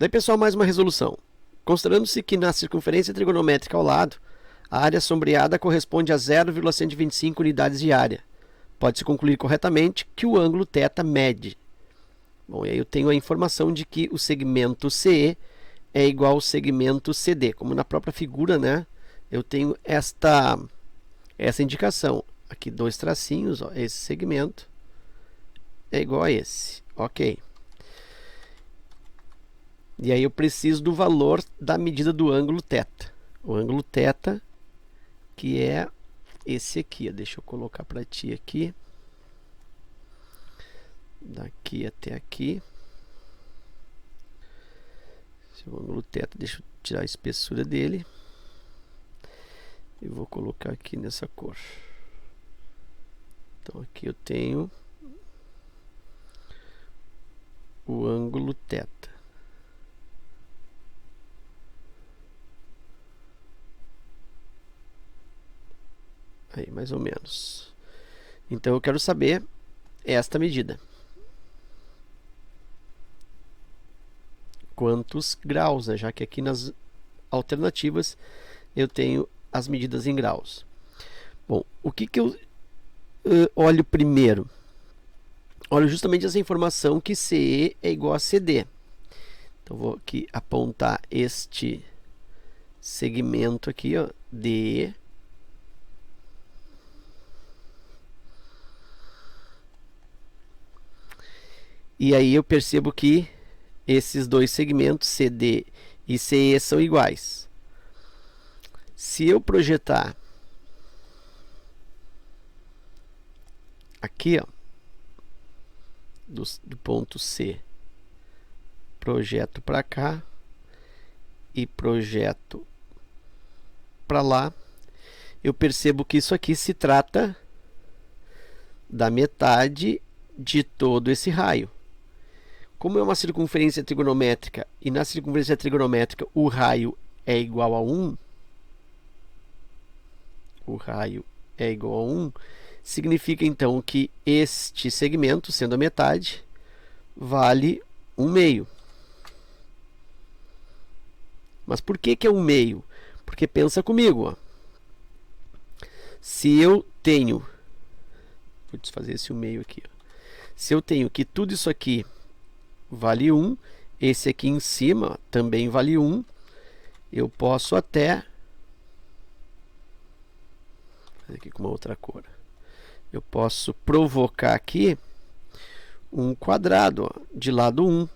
Daí, pessoal, mais uma resolução. Considerando-se que na circunferência trigonométrica ao lado, a área sombreada corresponde a 0,125 unidades de área. Pode-se concluir corretamente que o ângulo θ mede. Bom, e aí eu tenho a informação de que o segmento CE é igual ao segmento CD. Como na própria figura, né, eu tenho essa indicação. Aqui dois tracinhos, ó, esse segmento é igual a esse. Ok. E aí eu preciso do valor da medida do ângulo θ. O ângulo θ, que é esse aqui. Ó. Deixa eu colocar para ti aqui. Daqui até aqui. Esse é o ângulo θ. Deixa eu tirar a espessura dele. E vou colocar aqui nessa cor. Então aqui eu tenho o ângulo θ. Aí, mais ou menos. Então eu quero saber esta medida. Quantos graus, né? Já que aqui nas alternativas eu tenho as medidas em graus. Bom, o que eu olho primeiro? Olho justamente essa informação que CE é igual a CD. Então vou aqui apontar este segmento aqui, ó, DE. E aí eu percebo que esses dois segmentos, CD e CE, são iguais. Se eu projetar aqui, ó, do ponto C, projeto para cá e projeto para lá, eu percebo que isso aqui se trata da metade de todo esse raio. Como é uma circunferência trigonométrica e na circunferência trigonométrica o raio é igual a 1, significa então que este segmento, sendo a metade, vale 1/2. Mas por que é 1/2? Porque pensa comigo, ó. Se eu tenho, vou desfazer esse 1/2 aqui, ó. Se eu tenho que tudo isso aqui vale 1, esse aqui em cima também vale 1, eu posso até fazer aqui com uma outra cor. Eu posso provocar aqui um quadrado, ó, de lado 1.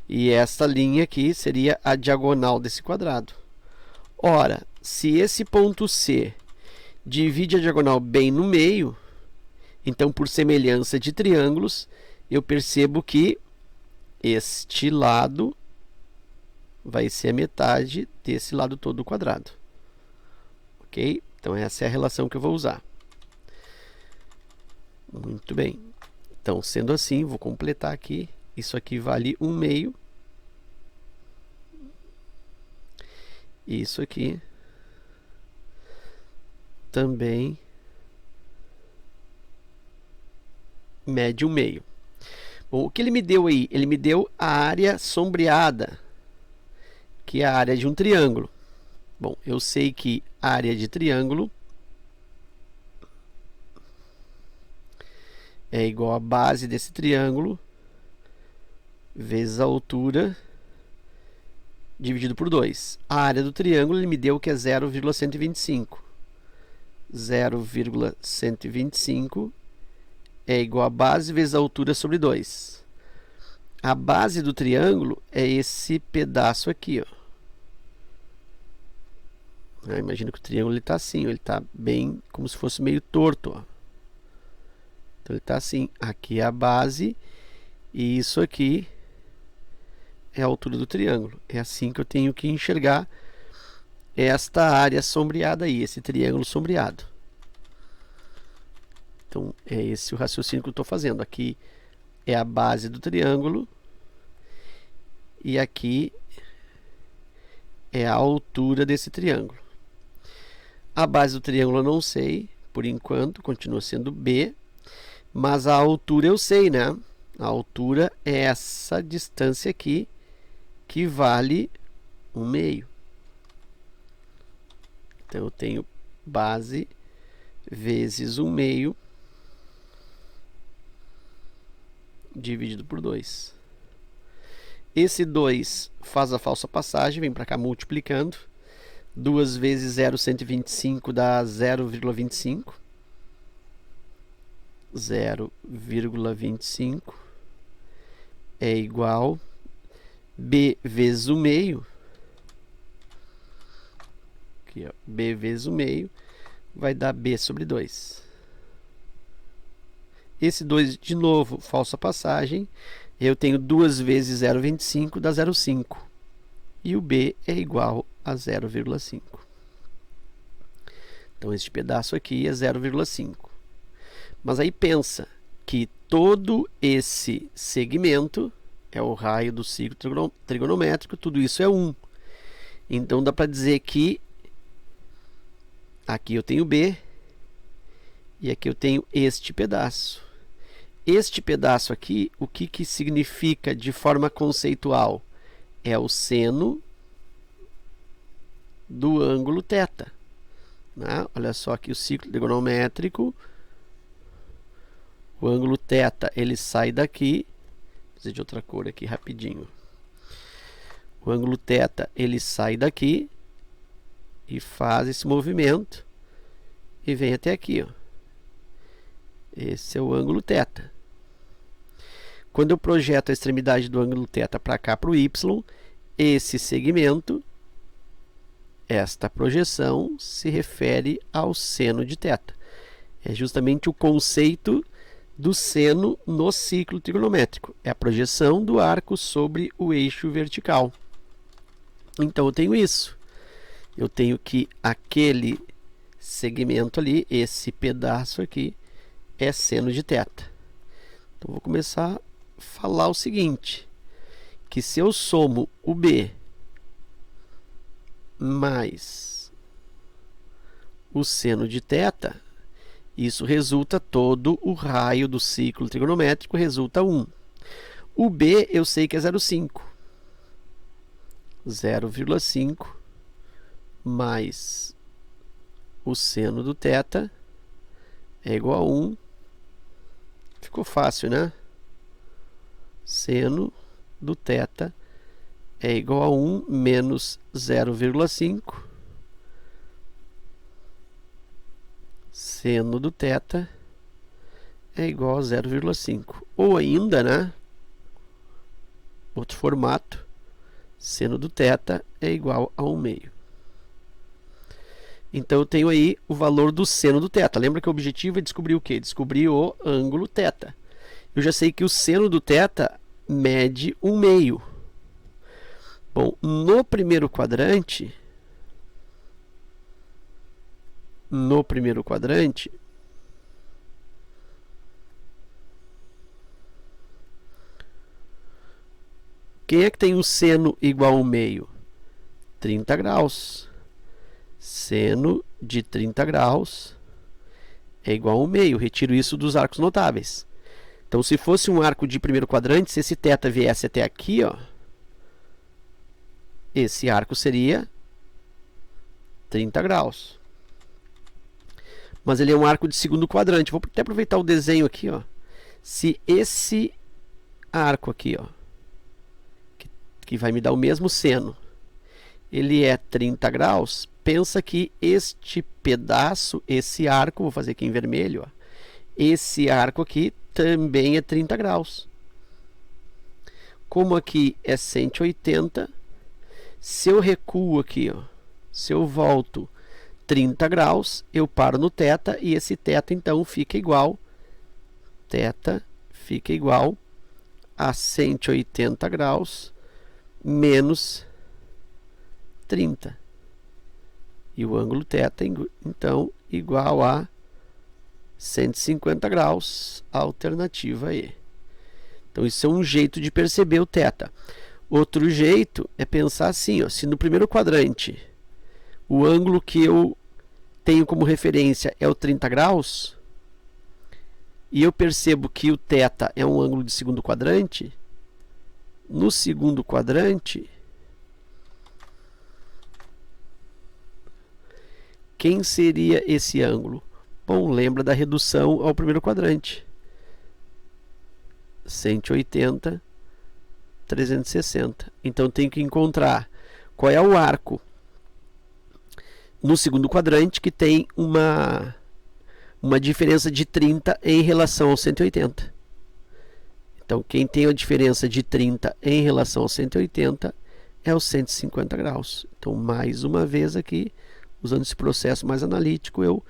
E essa linha aqui seria a diagonal desse quadrado. Ora, se esse ponto C divide a diagonal bem no meio, então por semelhança de triângulos, eu percebo que este lado vai ser a metade desse lado todo do quadrado. Ok? Então essa é a relação que eu vou usar. Muito bem. Então, sendo assim, vou completar aqui. Isso aqui vale 1/2. Isso aqui também mede 1/2. Bom, o que ele me deu aí? Ele me deu a área sombreada, que é a área de um triângulo. Bom, eu sei que a área de triângulo é igual à base desse triângulo vezes a altura dividido por 2. A área do triângulo ele me deu que é 0,125. 0,125 é igual a base vezes a altura sobre 2. A base do triângulo é esse pedaço aqui, ó. Imagina que o triângulo está assim, ó, ele está bem como se fosse meio torto, ó. Então ele está assim, aqui é a base e isso aqui é a altura do triângulo. É assim que eu tenho que enxergar esta área sombreada aí, esse triângulo sombreado. Então é esse o raciocínio que eu estou fazendo. Aqui é a base do triângulo e aqui é a altura desse triângulo. A base do triângulo eu não sei, por enquanto, continua sendo B. Mas a altura eu sei, né? A altura é essa distância aqui, que vale 1/2. Então, eu tenho base vezes 1/2 dividido por 2. Esse 2 faz a falsa passagem, vem para cá multiplicando. 2 vezes 0,125 dá 0,25. 0,25 é igual B vezes 1/2. Aqui, ó, B vezes 1/2 vai dar B sobre 2. Esse 2, de novo, falsa passagem. Eu tenho 2 vezes 0,25 dá 0,5. E o B é igual a 0,5. Então, este pedaço aqui é 0,5. Mas aí pensa que todo esse segmento é o raio do círculo trigonométrico, tudo isso é 1. Então, dá para dizer que aqui eu tenho B e aqui eu tenho este pedaço. Este pedaço aqui, o que significa de forma conceitual? É o seno do ângulo θ. Né? Olha só aqui o círculo trigonométrico. O ângulo θ, ele sai daqui. Vou fazer de outra cor aqui rapidinho. O ângulo θ, ele sai daqui e faz esse movimento e vem até aqui, ó. Esse é o ângulo θ. Quando eu projeto a extremidade do ângulo θ para cá, para o y, esse segmento, esta projeção, se refere ao seno de θ. É justamente o conceito do seno no ciclo trigonométrico. É a projeção do arco sobre o eixo vertical. Então, eu tenho isso. Eu tenho que aquele segmento ali, esse pedaço aqui, é seno de θ. Então, vou começar a falar o seguinte, que se eu somo o B mais o seno de θ, isso resulta todo o raio do ciclo trigonométrico, resulta 1. O B eu sei que é 0,5. 0,5 mais o seno do θ é igual a 1. Ficou fácil, né? Seno do θ é igual a 1 menos 0,5. Seno do θ é igual a 0,5. Ou ainda, né? Outro formato. Seno do θ é igual a 1/2. Então, eu tenho aí o valor do seno do θ. Lembra que o objetivo é descobrir o quê? Descobrir o ângulo θ. Eu já sei que o seno do θ mede 1/2. Bom, no primeiro quadrante, quem é que tem um seno igual a 1/2? 30 graus. Seno de 30 graus é igual a 1/2. Retiro isso dos arcos notáveis. Então, se fosse um arco de primeiro quadrante, se esse θ viesse até aqui, ó, esse arco seria 30 graus. Mas ele é um arco de segundo quadrante. Vou até aproveitar o desenho aqui, ó. Se esse arco aqui, ó, que vai me dar o mesmo seno, ele é 30 graus, pensa que este pedaço, esse arco, vou fazer aqui em vermelho, ó, esse arco aqui também é 30 graus. Como aqui é 180, se eu recuo aqui, ó, se eu volto 30 graus, eu paro no θ e esse θ então fica igual, θ fica igual a 180 graus menos 30. E o ângulo θ então igual a 150 graus, alternativa E. Então, isso é um jeito de perceber o θ. Outro jeito é pensar assim, ó, se no primeiro quadrante o ângulo que eu tenho como referência é o 30 graus, e eu percebo que o θ é um ângulo de segundo quadrante, no segundo quadrante, quem seria esse ângulo? Bom, lembra da redução ao primeiro quadrante. 180, 360. Então, tenho que encontrar qual é o arco no segundo quadrante que tem uma diferença de 30 em relação ao 180. Então, quem tem a diferença de 30 em relação ao 180 é os 150 graus. Então, mais uma vez aqui, usando esse processo mais analítico, eu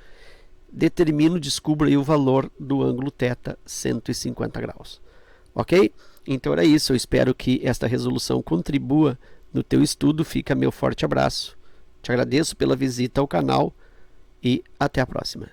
determino, descubro aí o valor do ângulo θ 150 graus. Ok? Então era isso, eu espero que esta resolução contribua no teu estudo. Fica meu forte abraço. Te agradeço pela visita ao canal e até a próxima.